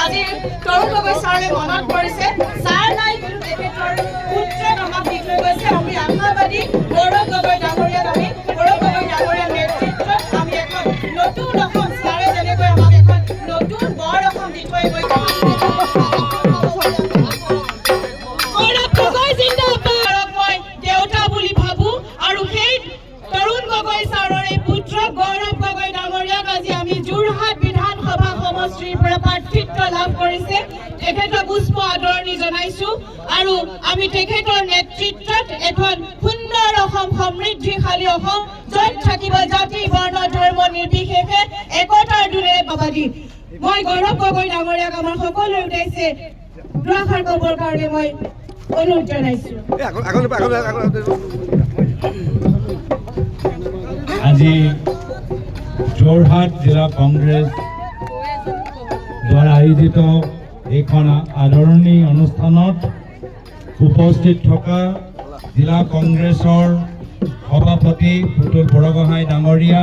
আজি তৰুণ গগৈ ছাৰে মনত কৰিছে ছাৰ নাই কিন্তু তেখেতৰ পুত্ৰক আমাক দি থৈ গৈছে। আমি আশাবাদী গৌৰৱ গগৈ ডাঙৰীয়াক আমি গৌৰৱ গগৈ ডাঙৰীয়াৰ নেতৃত্বত আমি এখন নতুন অসম ছাৰে যেনেকৈ আমাক এখন নতুন বৰ অসম দি থৈ গৈছে। গৌৰৱ গগৈ জিন্দাবাদ মই দেউতা বুলি ভাবো আৰু সেই তৰুণ গগৈ ছাৰৰ এই পুত্ৰ গৌৰৱ গগৈ ডাঙৰীয়াক আজি আমি যোৰহাট বিধানসভা সমষ্টিৰ পৰা প্ৰাৰ্থিত্ব লাভ কৰিছে। তেখেতক পুষ্প আদৰণি জনাইছো আৰু আমি তেখেতৰ নেতৃত্বত এখন সুন্দৰ অসম সমৃদ্ধিশালী অসম য'ত থাকিব জাতি বৰ্ণ ধৰ্ম নিৰ্বিশেষে একতাৰ দোলেৰে বাবাদী। মই গৌৰৱ গগৈ ডাঙৰীয়াক আমাৰ সকলোৱে উঠাইছে দুআষাৰ ক'বৰ কাৰণে মই অনুৰোধ জনাইছো। আজি যোৰহাট জিলা কংগ্ৰেছ দ্বাৰা আয়োজিত এইখন আদৰণি অনুষ্ঠানত উপস্থিত থকা জিলা কংগ্ৰেছৰ সভাপতি পুতুল বৰগোহাঁই ডাঙৰীয়া,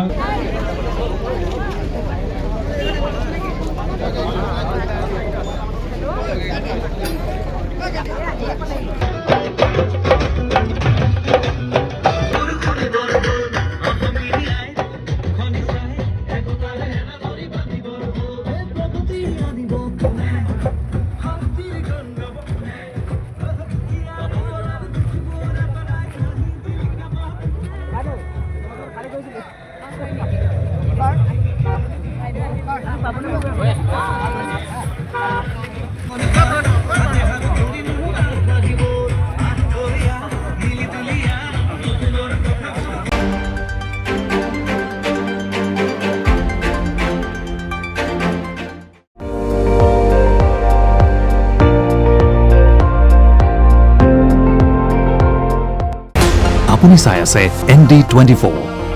আপুনি চাই আছে ND24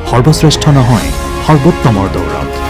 সৰ্বশ্ৰেষ্ঠ নহয় সৰ্বোত্তমৰ দৌৰত।